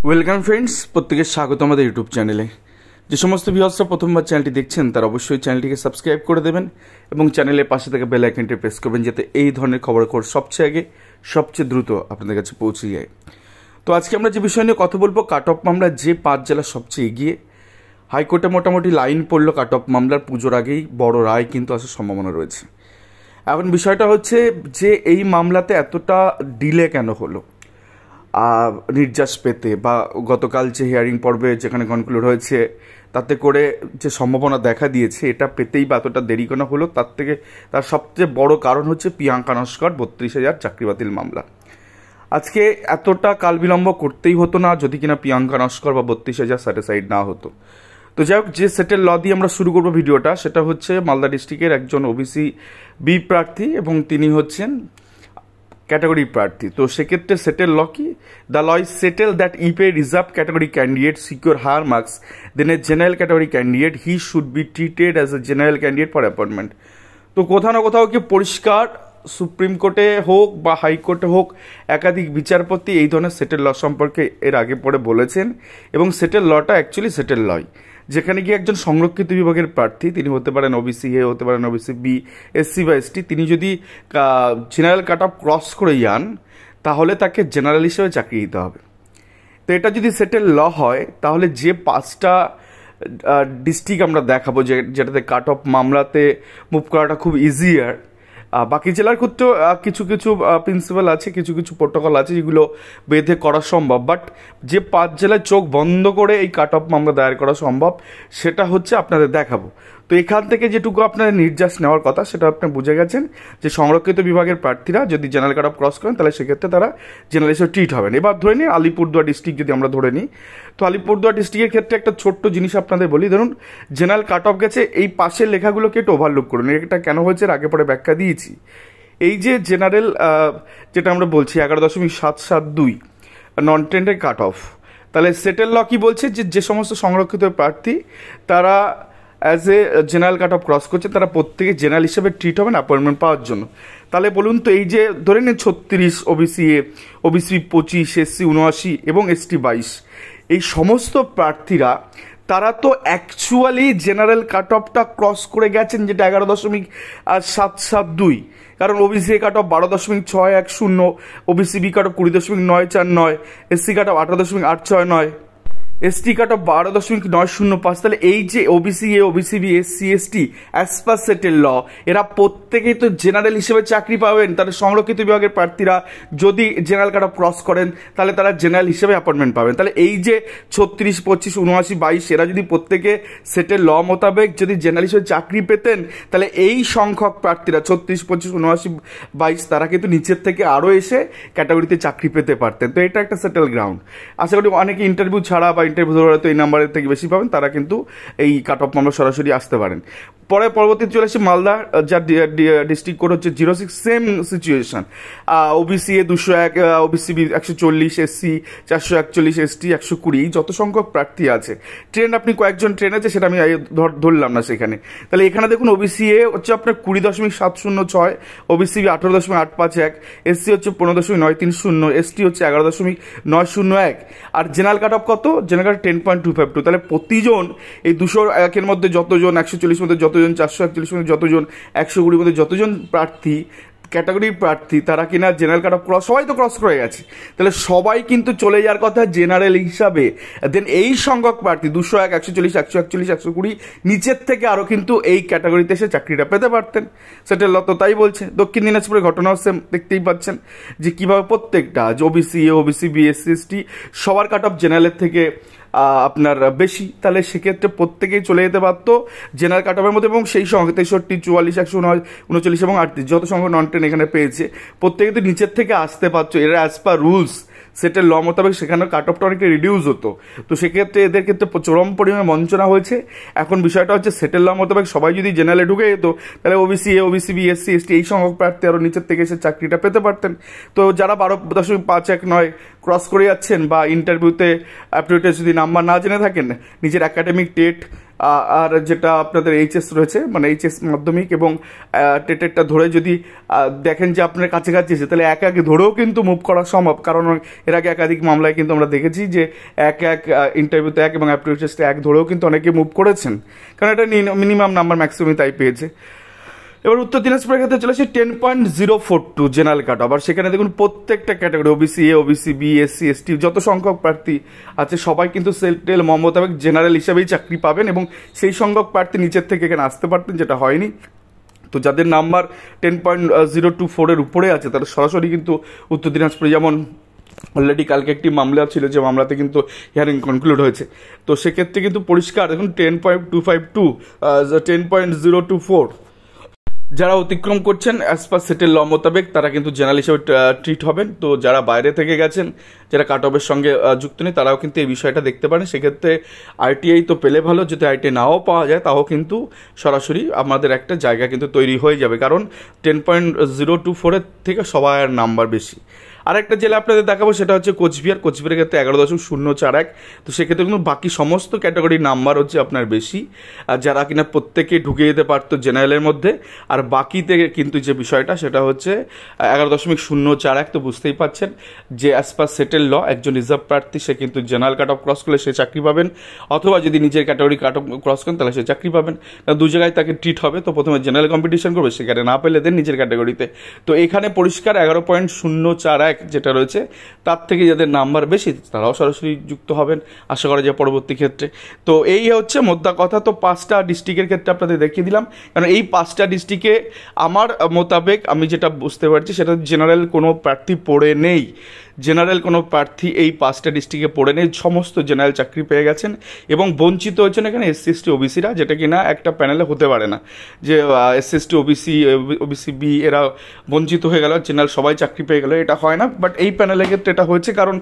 Welcome friends, প্রত্যেকের স্বাগত আমাদের ইউটিউব চ্যানেলে। যে সমস্ত ভিউয়ার্সরা প্রথমবার চ্যানেলটি দেখছেন তারা অবশ্যই চ্যানেলটিকে সাবস্ক্রাইব করে দেবেন এবং চ্যানেলের পাশে থেকে বেল আইকনটি প্রেস করবেন যাতে এই ধরনের খবরাখবর সবচেয়ে আগে সবচেয়ে দ্রুত আপনাদের কাছে পৌঁছে যায়। তো আজকে আমরা যে বিষয় নিয়ে কথা বলবো, কাট অফ মামলা যে 5 জেলা সবচেয়ে এগিয়ে। হাইকোর্টে মোটামুটি লাইন পড়লো কাট অফ মামলার, পুজোর আগেই বড় রায় কিন্তু আসার সম্ভাবনা রয়েছে। এখন বিষয়টা হচ্ছে যে এই মামলাতে এতটা ডিলে কেন হলো নির্যাস পেতে, বা গতকাল যে হিয়ারিং পর্বে যেখানে কনক্লুড হয়েছে তাতে করে যে সম্ভাবনা দেখা দিয়েছে এটা পেতেই বা এতটা দেরি কেন হলো, তার সবচেয়ে বড় কারণ হচ্ছে প্রিয়াঙ্কা নস্কর 32,000 চাকরি বাতিল মামলা। আজকে এতটা কাল বিলম্ব করতেই হতো না যদি কিনা প্রিয়াঙ্কা নস্কর বা 32,000 স্যাটিসফাইড না হতো। তো যাই হোক, যে সেটেল ল দিয়ে আমরা শুরু করবো ভিডিওটা, সেটা হচ্ছে মালদা ডিস্ট্রিক্টের একজন ওবিসি বি প্রার্থী এবং তিনি হচ্ছেন ক্যাটাগরি প্রার্থী। তো সেক্ষেত্রে সেটেল ল কি? The law is settle that if a reserve category candidate secure higher marks then a general category candidate he should be treated as a general candidate for appointment. তো কোথাও না কোথাও কি পরিষ্কার সুপ্রিম কোর্টে হোক বা হাইকোর্টে হোক একাধিক বিচারপতি এই ধরনের সেটেল ল সম্পর্কে এর আগে পরে বলেছেন এবং সেটেল লটা অ্যাকচুয়ালি সেটেল লই, যেখানে গিয়ে একজন সংরক্ষিত বিভাগের প্রার্থী, তিনি হতে পারেন ওবিসি এ, হতে পারেন ওবিসি বি, এসসি বা এসটি, তিনি যদি জেনারেল কাট অফ ক্রস করে যান তাহলে তাকে জেনারেল হিসেবে চাকরি দিতে হবে। তো এটা যদি সেটেল ল হয় তাহলে যে 5টা ডিস্ট্রিক্ট আমরা দেখাবো যেটাতে কাট অফ মামলাতে মুভ করাটা খুব ইজিয়ার, বাকি জেলার ক্ষেত্রেও কিছু কিছু প্রিন্সিপাল আছে, কিছু কিছু প্রোটোকল আছে যেগুলো বেঁধে করা সম্ভব, বাট যে 5 জেলায় চোখ বন্ধ করে এই কাট অফ মামলা দায়ের করা সম্ভব সেটা হচ্ছে আপনাদের দেখাবো। তো এখান থেকে যেটুকু আপনাদের নির্যাস নেওয়ার কথা সেটা আপনি বুঝে গেছেন যে সংরক্ষিত বিভাগের প্রার্থীরা যদি জেনারেল কাট অফ ক্রস করেন তাহলে সেক্ষেত্রে তারা জেনারেল হিসেবে ট্রিট হবেন। এবার ধরে নিই আলিপুরদুয়ার ডিস্ট্রিক্ট যদি আমরা ধরে নিই, তো আলিপুরদুয়ার ডিস্ট্রিক্টের ক্ষেত্রে একটা ছোট্ট জিনিস আপনাদের বলি। ধরুন জেনারেল কাট অফ গেছে, এই পাশের লেখাগুলোকে একটু ওভারলুক করুন, এটা কেন হয়েছে আগে পরে ব্যাখ্যা দিয়েছি। এই যে জেনারেল যেটা আমরা বলছি 11.772 নন টেন্ডের কাট অফ, তাহলে সেটেল ল কি বলছে যে সমস্ত সংরক্ষিত প্রার্থী তারা as a general cut off cross করছে তারা প্রত্যেকে জেনারেল হিসেবে ট্রিট হবেন অ্যাপয়েন্টমেন্ট পাওয়ার জন্য। তাহলে বলুন তো, এই যে ধরে নিন 36 ওবিসি এ, ওবিসি 25, এসসি 79 এবং এসটি 22, এই সমস্ত প্রার্থীরা তারা তো অ্যাকচুয়ালি জেনারেল কাট অফটা ক্রস করে গেছেন, যেটা 11.772, কারণ OBC A cut off 12.610, OBC B cut off 20.949, SC cut off 18.869, ST cut off 12.905। তাহলে এই যে OBC A, OBC B, SC, ST as per settle law এরা প্রত্যেকেই তো জেনারেল হিসেবে চাকরি পাবেন। তাহলে সংরক্ষিত বিভাগের প্রার্থীরা যদি জেনারেল কাট অফ ক্রস করেন তাহলে তারা জেনারেল হিসেবে অ্যাপয়েন্টমেন্ট পাবেন। তাহলে এই যে 36, 25, 79, 22 এরা যদি প্রত্যেকে সেটেল ল মোতাবেক যদি জেনারেল হিসেবে চাকরি পেতেন তাহলে এই সংখ্যক প্রার্থীরা 36, 25, 79, 22 তারা কিন্তু নিচের থেকে আরও এসে ক্যাটাগরিতে চাকরি পেতে পারতেন। তো এটা একটা সেটেল গ্রাউন্ড। আশা করি অনেকে ইন্টারভিউ ছাড়া বা ইন্টারভিউ ধরে হয়তো এই নাম্বারের থেকে বেশি পাবেন, তারা কিন্তু এই কাট অফ মামলা সরাসরি আসতে পারেন। পরবর্তী চলে আসে মালদা, যার ডিস্ট্রিক্ট কোড হচ্ছে 06, same situation. OBC A 201, OBC B 140, SC 441, ST 120, যত সংখ্যক প্রার্থী আছে। ট্রেন আপনি কয়েকজন ট্রেন আছে সেটা আমি ধরলাম না সেখানে। তাহলে এখানে দেখুন ওবিসি এ হচ্ছে আপনার 20.706, ওবিসি বি 18.851, এসসি হচ্ছে 15.930, এসটি হচ্ছে 11.901, আর জেনারেল কাট অফ কত? জেনারেল কাট 10.252। তাহলে প্রতিজন এই 201-এর মধ্যে যতজন, 140 মধ্যে যতজন, 441 মধ্যে যতজন, 120 মধ্যে যতজন প্রার্থী ক্যাটাগরি প্রার্থী তারা কিনা জেনারেল কাট অফ ক্রস, সবাই তো ক্রস করে গেছে, তাহলে সবাই কিন্তু চলে যাওয়ার কথা জেনারেল হিসাবে। দেন এই সংখ্যক প্রার্থী 201, 140, 141, 120 নিচের থেকে আরও কিন্তু এই ক্যাটাগরিতে এসে চাকরিটা পেতে পারতেন। সেটা ল তো তাই বলছে। দক্ষিণ দিনাজপুরের ঘটনাও সেম দেখতেই পাচ্ছেন যে কীভাবে প্রত্যেকটা OBC A, OBC B, SC, ST সবার কাট অফ জেনারেলের থেকে আপনার বেশি। তাহলে সেক্ষেত্রে প্রত্যেকেই চলে যেতে পারত জেনারেল কাট অফের মধ্যে, এবং সেই সঙ্গে 63, 44, 139 এবং 38 যত সংখ্যক নন টেন এখানে পেয়েছে প্রত্যেকে তো নিচের থেকে আসতে পারছো। এরা অ্যাজ পার রুলস সেটেল ল মোতাবেক সেখানে কাট অফটা অনেকটা রিডিউস হতো। তো সেক্ষেত্রে এদের ক্ষেত্রে চরম পরিমাণে বঞ্চনা হয়েছে। এখন বিষয়টা হচ্ছে সেটেল ল মোতাবেক সবাই যদি জেনারেলে ঢুকে যেত তাহলে OBC A, OBC B, SC, ST এই সংখ্যক প্রার্থী আরও নিচের থেকে এসে চাকরিটা পেতে পারতেন। তো যারা 12.519 ক্রস করে যাচ্ছেন বা ইন্টারভিউতে অ্যাপটিটিউডে যদি নাম্বার না জেনে থাকেন, নিজের একাডেমিক টেট আর যেটা আপনাদের এইচএস রয়েছে, মানে এইচএস মাধ্যমিক এবং টেটেরটা ধরে যদি দেখেন যে আপনার কাছাকাছি এসে, তাহলে এক এক ধরেও কিন্তু মুভ করা সম্ভব। কারণ এর আগে একাধিক মামলায় কিন্তু আমরা দেখেছি যে এক ইন্টারভিউতে এক এবং অ্যাপটিটিউড টেস্টে এক ধরেও কিন্তু অনেকে মুভ করেছেন, কারণ এটা মিনিমাম নাম্বার ম্যাক্সিমাম তাই পেয়েছে। এবার উত্তর দিনাজপুরের ক্ষেত্রে চলেছে 10.042 জেনারেল কাট অফ। আর সেখানে দেখুন প্রত্যেকটা category OBC A, OBC B, SC, ST যত সংখ্যক প্রার্থী আছে সবাই কিন্তু সেন্ট্রাল মোতাবেক জেনারেল হিসাবেই চাকরি পাবেন, এবং সেই সংখ্যক প্রার্থী নিচের থেকে এখানে আসতে পারতেন, যেটা হয়নি। তো যাদের নাম্বার 10.024 উপরে আছে তারা সরাসরি কিন্তু উত্তর দিনাজপুরে, যেমন অলরেডি কালকে একটি মামলা ছিল যে মামলাতে কিন্তু হিয়ারিং কনক্লুড হয়েছে, তো সেক্ষেত্রে কিন্তু পরিষ্কার দেখুন 10.252 10.024 যারা অতিক্রম করছেন অ্যাজ পার সেটেল ল মোতাবেক তারা কিন্তু জেনারেল হিসেবে ট্রিট হবেন। তো যারা বাইরে থেকে গেছেন, যারা কাট অফের সঙ্গে যুক্ত নেই, তারাও কিন্তু এই বিষয়টা দেখতে পারেন। সেক্ষেত্রে আইটিআই তো পেলে ভালো, যদি আইটিআই নাও পাওয়া যায় তাও কিন্তু সরাসরি আমাদের একটা জায়গা কিন্তু তৈরি হয়ে যাবে, কারণ 10.024 থেকে সবার নাম্বার বেশি। আরেকটা জেলা আপনাদের দেখাবো সেটা হচ্ছে কোচবিহার। কোচবিহারের ক্ষেত্রে 11.041। তো সেক্ষেত্রে কিন্তু বাকি সমস্ত ক্যাটাগরির নাম্বার হচ্ছে আপনার বেশি, আর যারা কিনা প্রত্যেকে ঢুকে যেতে পারতো জেনারেলের মধ্যে। আর বাকিতে কিন্তু যে বিষয়টা সেটা হচ্ছে 11.041। তো বুঝতেই পারছেন যে অ্যাজ পার সেটেল ল একজন রিজার্ভ প্রার্থী সে কিন্তু জেনারেল কাট অফ ক্রস করলে সে চাকরি পাবেন, অথবা যদি নিজের ক্যাটাগরি কাট অফ ক্রস করেন তাহলে সে চাকরি পাবেন। দু জায়গায় তাকে ট্রিট হবে। তো প্রথমে জেনারেল কম্পিটিশন করবে, সেখানে না পেলে দেন নিজের ক্যাটাগরিতে। তো এখানে পরিষ্কার 11.041 যেটা রয়েছে তার থেকে যাদের নাম্বার বেশি তারাও সরাসরি যুক্ত হবেন, আশা করা যায় পরবর্তী ক্ষেত্রে। তো এই হচ্ছে মোদ্দা কথা। তো 5টা ডিস্ট্রিক্টের ক্ষেত্রে আপনাদের দেখিয়ে দিলাম, কারণ এই 5টা ডিস্ট্রিক্টে আমার মোতাবেক আমি যেটা বুঝতে পারছি সেটা জেনারেল কোনো প্রার্থী পড়ে নেই। জেনারেল কোনো প্রার্থী এই 5টা ডিস্ট্রিক্টে পড়ে নেই, সমস্ত জেনারেল চাকরি পেয়ে গেছেন এবং বঞ্চিত হয়েছেন এখানে এসসি এসটি ওবিসিরা, যেটা কিনা একটা প্যানেলে হতে পারে না যে SC ST OBC OBC B এরা বঞ্চিত হয়ে গেল, জেনারেল সবাই চাকরি পেয়ে গেল, এটা হয় না। বাট এই প্যানেলের ক্ষেত্রে এটা হয়েছে, কারণ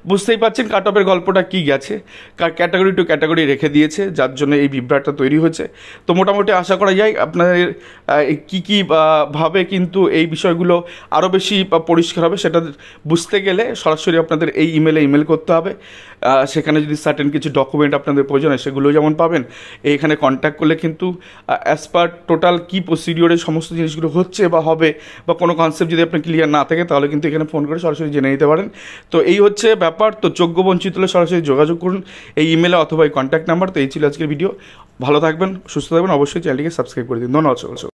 বুঝতেই পারছেন কাট অফের গল্পটা কী গেছে, ক্যাটাগরি টু ক্যাটাগরি রেখে দিয়েছে, যার জন্য এই বিভ্রাটটা তৈরি হয়েছে। তো মোটামুটি আশা করা যায় আপনাদের কী কী ভাবে কিন্তু এই বিষয়গুলো আরও বেশি পরিষ্কার হবে। সেটা বুঝতে গেলে সরাসরি আপনাদের এই ইমেল করতে হবে। সেখানে যদি সার্টেন কিছু ডকুমেন্ট আপনাদের প্রয়োজন হয় সেগুলো যেমন পাবেন, এইখানে কন্ট্যাক্ট করলে কিন্তু অ্যাজ পার টোটাল কী প্রসিডিওরে সমস্ত জিনিসগুলো হচ্ছে বা হবে, বা কোনো কনসেপ্ট যদি আপনার ক্লিয়ার না থাকে তাহলে কিন্তু এখানে ফোন করে সরাসরি জেনে নিতে পারেন। তো এই হচ্ছে ব্যাপার। তো যোগ্য বঞ্চিত হলে সরাসরি যোগাযোগ করুন এই ইমেলে অথবা এই কন্ট্যাক্ট নাম্বার। তো এই ছিল আজকের ভিডিও। ভালো থাকবেন, সুস্থ থাকবেন, অবশ্যই চ্যানেলটিকে সাবস্ক্রাইব করে দিন। ধন্যবাদ।